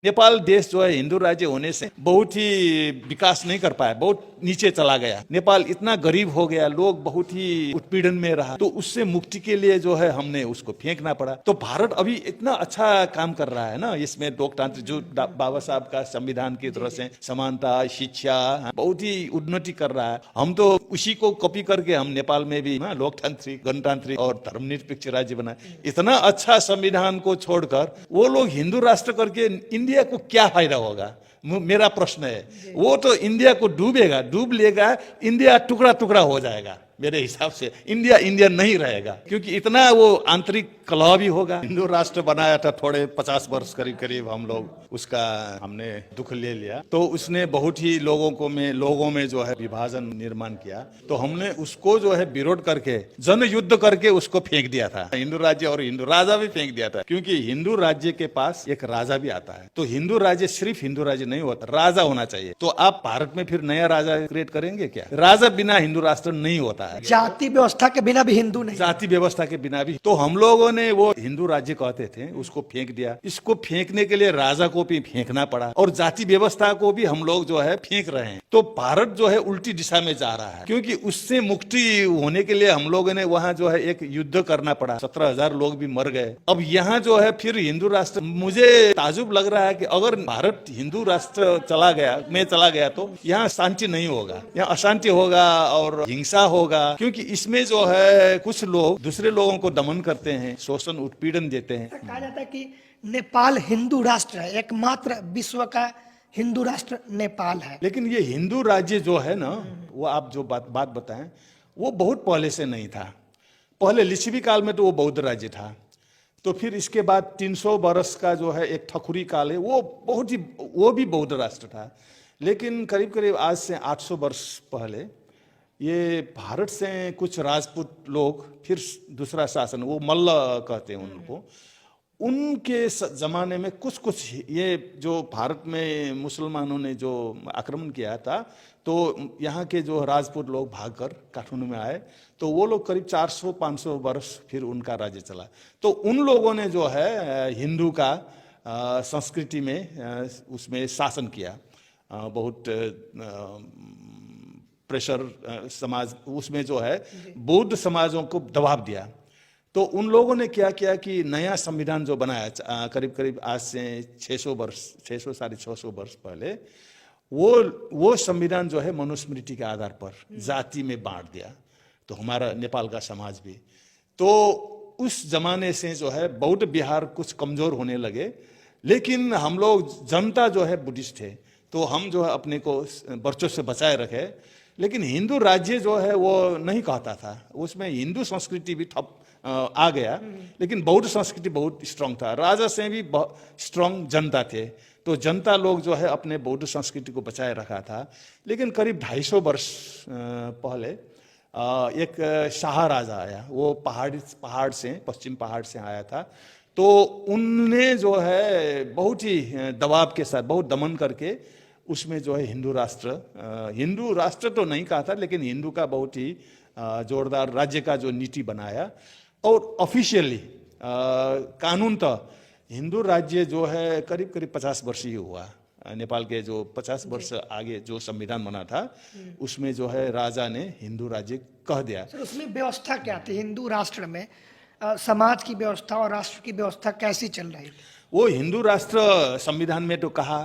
नेपाल देश जो है हिंदू राज्य होने से बहुत ही विकास नहीं कर पाया, बहुत नीचे चला गया। नेपाल इतना गरीब हो गया, लोग बहुत ही उत्पीड़न में रहा, तो उससे मुक्ति के लिए जो है हमने उसको फेंकना पड़ा। तो भारत अभी इतना अच्छा काम कर रहा है ना, इसमें लोकतंत्र जो बाबा साहब का संविधान की तरह से समानता, शिक्षा, बहुत ही उन्नति कर रहा है। हम तो उसी को कॉपी करके हम नेपाल में भी लोकतांत्रिक, गणतांत्रिक और धर्मनिरपेक्ष राज्य बनाए। इतना अच्छा संविधान को छोड़कर वो लोग हिंदू राष्ट्र करके इंडिया को क्या फायदा होगा, मेरा प्रश्न है। वो तो इंडिया को डूबेगा, डूब लेगा, इंडिया टुकड़ा टुकड़ा हो जाएगा। मेरे हिसाब से इंडिया इंडिया नहीं रहेगा, क्योंकि इतना वो आंतरिक कलह भी होगा। हिंदू राष्ट्र बनाया था थोड़े 50 वर्ष करीब करीब, हम लोग उसका हमने दुख ले लिया, तो उसने बहुत ही लोगों में जो है विभाजन निर्माण किया। तो हमने उसको जो है विरोध करके जन युद्ध करके उसको फेंक दिया था, हिंदू राज्य, और हिंदू राजा भी फेंक दिया था। क्योंकि हिंदू राज्य के पास एक राजा भी आता है, तो हिंदू राज्य सिर्फ हिंदू राज्य नहीं होता, राजा होना चाहिए। तो आप भारत में फिर नया राजा क्रिएट करेंगे क्या? राजा बिना हिंदू राष्ट्र नहीं होता है। जाति व्यवस्था के बिना भी हिंदू नहीं, जाति व्यवस्था के बिना भी। तो हम लोगों ने वो हिंदू राज्य कहते थे, उसको फेंक दिया। इसको फेंकने के लिए राजा को भी फेंकना पड़ा, और जाति व्यवस्था को भी हम लोग जो है फेंक रहे हैं। तो भारत जो है उल्टी दिशा में जा रहा है, क्योंकि उससे मुक्ति होने के लिए हम लोगों ने वहां जो है एक युद्ध करना पड़ा, 17,000 लोग भी मर गए। अब यहाँ जो है फिर हिंदू राष्ट्र, मुझे ताजुब लग रहा है कि अगर भारत हिंदू राष्ट्र चला गया तो यहाँ शांति नहीं होगा, यहाँ अशांति होगा और हिंसा होगा। क्योंकि इसमें जो है कुछ लोग दूसरे लोगों को दमन करते हैं, शोषण उत्पीड़न देते हैं। कहा जाता है कि नेपाल हिंदू राष्ट्र है, एकमात्र विश्व का हिंदू राष्ट्र नेपाल है। लेकिन ये हिंदू राज्य जो है ना, वो आप जो बात बताएं, वो बहुत पहले से नहीं था। पहले लिच्छवी काल में तो वो बौद्ध राज्य था, तो फिर इसके बाद 300 वर्ष का जो है एक ठकुरी काल है, वो भी बौद्ध राष्ट्र था। लेकिन करीब करीब आज से 800 वर्ष पहले ये भारत से कुछ राजपूत लोग, फिर दूसरा शासन, वो मल्ल कहते हैं उनको, उनके जमाने में कुछ ये जो भारत में मुसलमानों ने जो आक्रमण किया था, तो यहाँ के जो राजपूत लोग भागकर काठमांडू में आए, तो वो लोग करीब 400-500 वर्ष फिर उनका राज्य चला। तो उन लोगों ने जो है हिंदू का संस्कृति में उसमें शासन किया, बहुत प्रेशर समाज, उसमें जो है बौद्ध समाजों को दबाव दिया। तो उन लोगों ने क्या किया कि नया संविधान जो बनाया करीब करीब आज से 600-650 वर्ष पहले, वो संविधान जो है मनुस्मृति के आधार पर जाति में बांट दिया। तो हमारा नेपाल का समाज भी, तो उस जमाने से जो है बौद्ध बिहार कुछ कमजोर होने लगे। लेकिन हम लोग जनता जो है बुद्धिस्ट थे, तो हम जो है अपने को वर्चस्व से बचाए रखे। लेकिन हिंदू राज्य जो है वो नहीं कहता था, उसमें हिंदू संस्कृति भी ठप आ गया, लेकिन बौद्ध संस्कृति बहुत स्ट्रांग था। राजा से भी स्ट्रांग जनता थे, तो जनता लोग जो है अपने बौद्ध संस्कृति को बचाए रखा था। लेकिन करीब 250 वर्ष पहले एक शाह राजा आया, वो पहाड़ से, पश्चिम पहाड़ से आया था। तो उनने जो है बहुत ही दबाव के साथ, बहुत दमन करके उसमें जो है हिंदू राष्ट्र तो नहीं कहा था, लेकिन हिंदू का बहुत ही जोरदार राज्य का जो नीति बनाया। और ऑफिशियली कानून तो हिंदू राज्य जो है करीब करीब 50 वर्ष ही हुआ। नेपाल के जो 50 वर्ष आगे जो संविधान बना था, उसमें जो है राजा ने हिंदू राज्य कह दिया। सर, उसमें व्यवस्था क्या थी हिंदू राष्ट्र में? समाज की व्यवस्था और राष्ट्र की व्यवस्था कैसी चल रही? वो हिंदू राष्ट्र संविधान में तो कहा,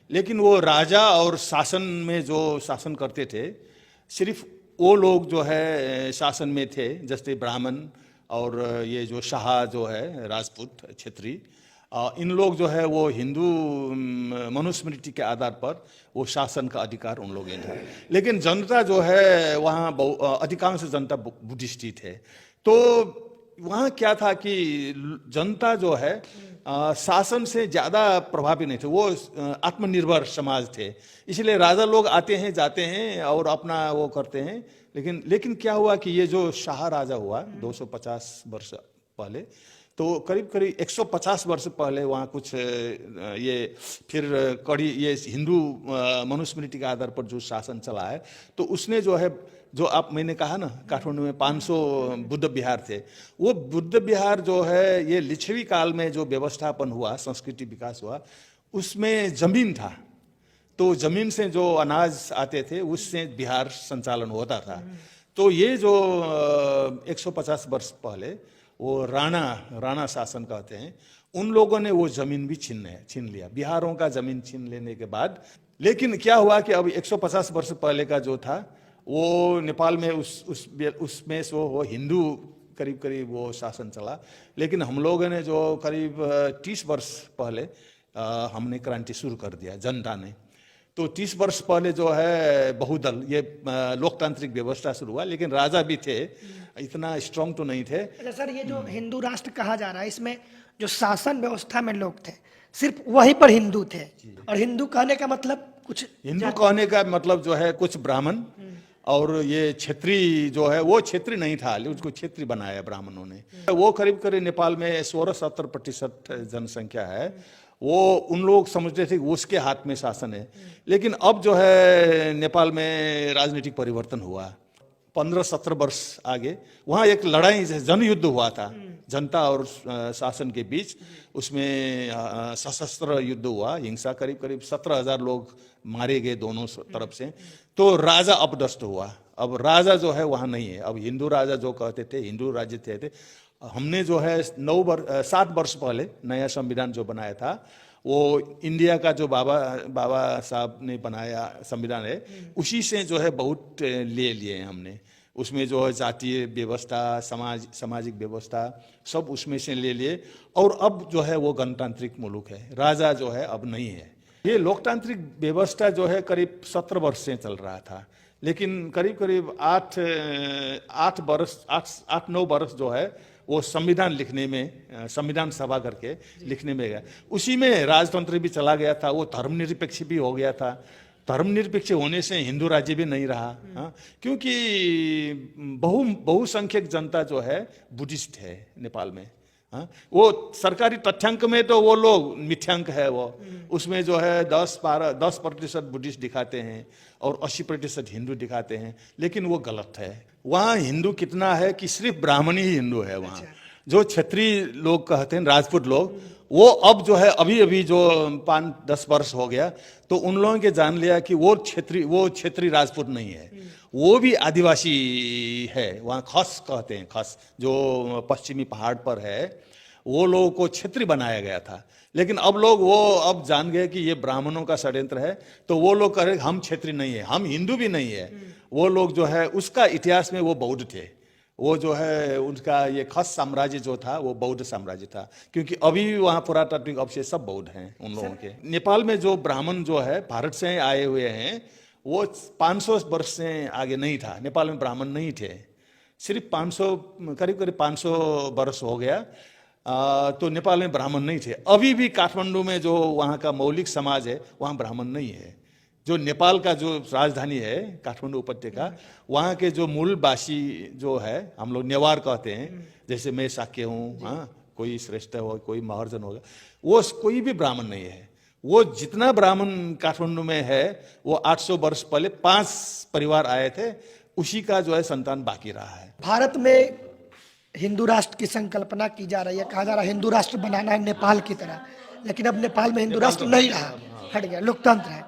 लेकिन वो राजा और शासन में जो शासन करते थे, सिर्फ वो लोग जो है शासन में थे, जैसे ब्राह्मण और ये जो शाह जो है राजपूत क्षेत्रीय, इन लोग जो है वो हिंदू मनुस्मृति के आधार पर वो शासन का अधिकार उन लोगों ने था। लेकिन जनता जो है वहाँ अधिकांश जनता बुद्धिस्ट ही थे। तो वहाँ क्या था कि जनता जो है शासन से ज्यादा प्रभावी नहीं थे, वो आत्मनिर्भर समाज थे। इसलिए राजा लोग आते हैं जाते हैं और अपना वो करते हैं। लेकिन क्या हुआ कि ये जो शाह राजा हुआ 250 वर्ष पहले, तो करीब करीब 150 वर्ष पहले वहाँ कुछ ये फिर ये हिंदू मनुस्मृति के आधार पर जो शासन चला है, तो उसने जो है, जो मैंने कहा ना काठमांडू में 500 बुद्ध विहार थे, वो बुद्ध विहार जो है ये लिच्छवी काल में जो व्यवस्थापन हुआ, संस्कृति विकास हुआ, उसमें जमीन था, तो जमीन से जो अनाज आते थे उससे बिहार संचालन होता था। तो ये जो 150 वर्ष पहले वो राणा शासन कहते हैं, उन लोगों ने वो जमीन भी छीन लिया, बिहारों का जमीन छीन लेने के बाद। लेकिन क्या हुआ कि अब 150 वर्ष पहले का जो था वो नेपाल में उसमें वो हिंदू करीब करीब वो शासन चला। लेकिन हम लोगों ने जो करीब 30 वर्ष पहले हमने क्रांति शुरू कर दिया, जनता ने। तो 30 वर्ष पहले जो है बहुदल, ये लोकतांत्रिक व्यवस्था शुरू हुआ, लेकिन राजा भी थे, इतना स्ट्रांग तो नहीं थे। अच्छा सर, ये जो हिंदू राष्ट्र कहा जा रहा है, इसमें जो शासन व्यवस्था में लोग थे सिर्फ वहीं पर हिंदू थे, और हिंदू कहने का मतलब कुछ, हिंदू कहने का मतलब जो है कुछ ब्राह्मण और ये क्षेत्री जो है, वो क्षेत्री नहीं था, उसको क्षेत्री बनाया ब्राह्मणों ने। वो करीब करीब नेपाल में 16-17% जनसंख्या है। वो उन लोग समझते थे कि उसके हाथ में शासन है। लेकिन अब जो है नेपाल में राजनीतिक परिवर्तन हुआ, 15-17 वर्ष आगे वहाँ एक लड़ाई, जनयुद्ध हुआ था जनता और शासन के बीच। उसमें सशस्त्र युद्ध हुआ, हिंसा, करीब करीब 17,000 लोग मारे गए दोनों तरफ से। तो राजा अपदस्थ हुआ। अब राजा जो है वहाँ नहीं है, अब हिंदू राजा जो कहते थे, हिंदू राज्य थे। हमने जो है 7 वर्ष पहले नया संविधान जो बनाया था, वो इंडिया का जो बाबा साहब ने बनाया संविधान है, उसी से जो है बहुत ले लिए हैं हमने। उसमें जो है जातीय व्यवस्था, सामाजिक व्यवस्था सब उसमें से ले लिए। और अब जो है वो गणतांत्रिक मुल्क है, राजा जो है अब नहीं है। ये लोकतांत्रिक व्यवस्था जो है करीब 17 वर्ष से चल रहा था, लेकिन करीब करीब 8-9 वर्ष जो है वो संविधान लिखने में, संविधान सभा करके लिखने में गया। उसी में राजतंत्र भी चला गया था, वो धर्मनिरपेक्ष भी हो गया था। धर्मनिरपेक्ष होने से हिंदू राज्य भी नहीं रहा। हाँ, क्योंकि बहुसंख्यक जनता जो है बुद्धिस्ट है नेपाल में। हाँ, वो सरकारी तथ्यांक में तो वो लोग मिथ्यांक है, वो उसमें जो है 10% बुद्धिस्ट दिखाते हैं और 80% हिंदू दिखाते हैं, लेकिन वो गलत है। वहाँ हिंदू कितना है कि सिर्फ ब्राह्मण ही हिंदू है वहाँ। जो क्षत्रिय लोग कहते हैं, राजपूत लोग, वो अब जो है अभी जो 5-10 वर्ष हो गया, तो उन लोगों के जान लिया कि वो क्षेत्रीय राजपूत नहीं है, वो भी आदिवासी है। वहाँ खस कहते हैं, खस जो पश्चिमी पहाड़ पर है, वो लोगों को क्षेत्रीय बनाया गया था। लेकिन अब लोग अब जान गए कि ये ब्राह्मणों का षड्यंत्र है, तो वो लोग कह रहे हम क्षेत्रीय नहीं है, हम हिंदू भी नहीं है। वो लोग जो है उसका इतिहास में वो बौद्ध थे। वो जो है उनका ये खस साम्राज्य जो था वो बौद्ध साम्राज्य था, क्योंकि अभी भी वहाँ पुरातात्विक अवशेष सब बौद्ध हैं उन लोगों के। नेपाल में जो ब्राह्मण जो है भारत से आए हुए हैं, वो 500 वर्ष से आगे नहीं था। नेपाल में ब्राह्मण नहीं थे, सिर्फ 500, करीब करीब 500 वर्ष हो गया। तो नेपाल में ब्राह्मण नहीं थे। अभी भी काठमांडू में जो वहाँ का मौलिक समाज है, वहाँ ब्राह्मण नहीं है। जो नेपाल का जो राजधानी है काठमांडू उपत्यका, वहाँ के जो मूलवासी जो है, हम लोग नेवार कहते हैं, जैसे मैं साक्य हूँ, हाँ, कोई श्रेष्ठ हो, कोई महर्जन होगा, वो कोई भी ब्राह्मण नहीं है। वो जितना ब्राह्मण काठमांडू में है, वो 800 वर्ष पहले 5 परिवार आए थे, उसी का जो है संतान बाकी रहा है। भारत में हिंदू राष्ट्र की संकल्पना की जा रही है, कहा जा रहा है हिंदू राष्ट्र बनाना है नेपाल की तरह, लेकिन अब नेपाल में हिंदू राष्ट्र नहीं रहा, हट गया, लोकतंत्र है।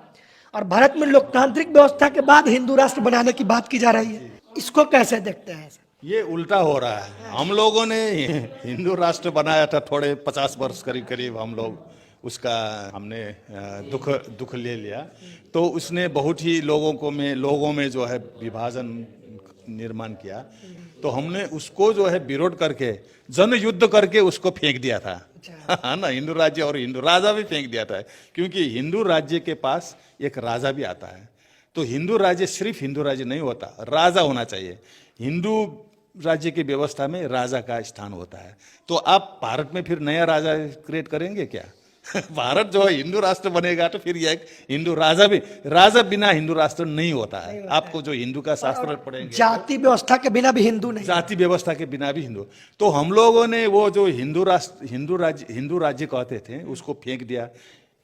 और भारत में लोकतांत्रिक व्यवस्था के बाद हिंदू राष्ट्र बनाने की बात की जा रही है, इसको कैसे देखते हैं? ये उल्टा हो रहा है। हम लोगों ने हिंदू राष्ट्र बनाया था थोड़े 50 वर्ष करीब हम लोग उसका हमने दुख ले लिया, तो उसने बहुत ही लोगों में जो है विभाजन निर्माण किया। तो हमने उसको जो है विरोध करके, जन युद्ध करके उसको फेंक दिया था, है ना। हिंदू राज्य और हिंदू राजा भी फेंक दिया था, क्योंकि हिंदू राज्य के पास एक राजा भी आता है। तो हिंदू राज्य सिर्फ हिंदू राज्य नहीं होता, राजा होना चाहिए। हिंदू राज्य की व्यवस्था में राजा का स्थान होता है। तो आप भारत में फिर नया राजा क्रिएट करेंगे क्या? भारत जो है हिंदू राष्ट्र बनेगा तो फिर यह हिंदू राजा बिना हिंदू राष्ट्र नहीं होता है। आपको जो हिंदू का शास्त्र पढ़ेंगे, जाति व्यवस्था के बिना भी हिंदू नहीं, जाति व्यवस्था के बिना भी हिंदू। तो हम लोगों ने वो जो हिंदू राज्य कहते थे उसको फेंक दिया।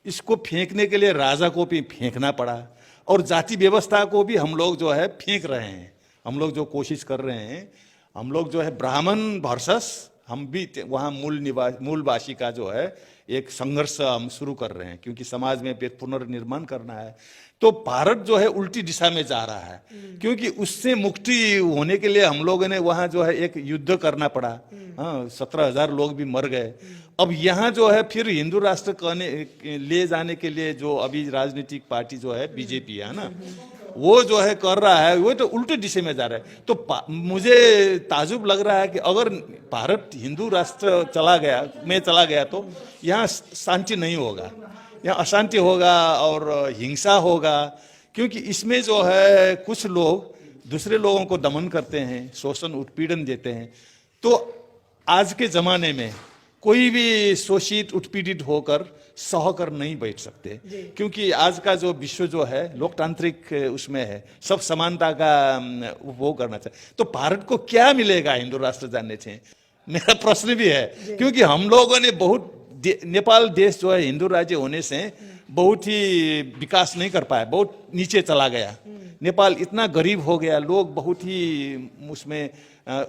इसको फेंकने के लिए राजा को भी फेंकना पड़ा, और जाति व्यवस्था को भी हम लोग जो है फेंक रहे हैं। हम लोग जो कोशिश कर रहे हैं, हम लोग जो है ब्राह्मण वर्सेस, हम भी वहाँ मूलवासी का जो है एक संघर्ष हम शुरू कर रहे हैं, क्योंकि समाज में फिर पुनर्निर्माण करना है। तो भारत जो है उल्टी दिशा में जा रहा है, क्योंकि उससे मुक्ति होने के लिए हम लोगों ने वहां जो है एक युद्ध करना पड़ा। हाँ, 17,000 लोग भी मर गए। अब यहाँ जो है फिर हिंदू राष्ट्र ले जाने के लिए जो अभी राजनीतिक पार्टी जो है बीजेपी है ना, वो जो है कर रहा है, वो तो उल्टे दिशा में जा रहा है। तो मुझे ताजुब लग रहा है कि अगर भारत हिंदू राष्ट्र चला गया तो यहाँ शांति नहीं होगा, यहाँ अशांति होगा और हिंसा होगा, क्योंकि इसमें जो है कुछ लोग दूसरे लोगों को दमन करते हैं, शोषण उत्पीड़न देते हैं। तो आज के जमाने में कोई भी शोषित उत्पीड़ित होकर सहकर नहीं बैठ सकते, क्योंकि आज का जो विश्व जो है लोकतांत्रिक उसमें है, सब समानता का वो करना चाहिए। तो भारत को क्या मिलेगा हिंदू राष्ट्र जानने से, मेरा प्रश्न भी है, क्योंकि हम लोगों ने बहुत नेपाल देश जो है हिंदू राज्य होने से बहुत ही विकास नहीं कर पाया, बहुत नीचे चला गया। नेपाल इतना गरीब हो गया, लोग बहुत ही उसमें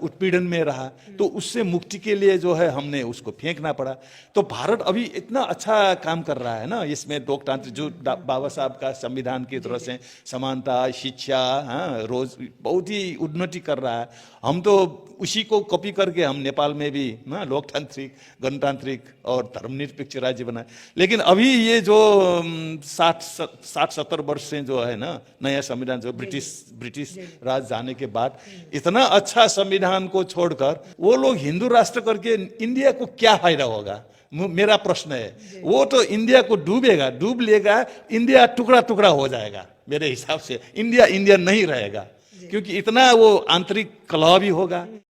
उत्पीड़न में रहा। तो उससे मुक्ति के लिए जो है हमने उसको फेंकना पड़ा। तो भारत अभी इतना अच्छा काम कर रहा है ना, इसमें लोकतंत्र जो बाबा साहब का संविधान की तरह से समानता, शिक्षा, हाँ, रोज बहुत ही उन्नति कर रहा है। हम तो उसी को कॉपी करके हम नेपाल में भी ना लोकतांत्रिक, गणतांत्रिक और धर्मनिरपेक्ष राज्य बनाए। लेकिन अभी ये जो 60-70 वर्ष से जो है ना नया संविधान जो ब्रिटिश राज जाने के बाद इतना अच्छा संविधान को छोड़कर वो लोग हिंदू राष्ट्र करके इंडिया को क्या फायदा होगा, मेरा प्रश्न है। वो तो इंडिया को डूब लेगा, इंडिया टुकड़ा टुकड़ा हो जाएगा। मेरे हिसाब से इंडिया नहीं रहेगा, क्योंकि इतना वो आंतरिक कलह भी होगा।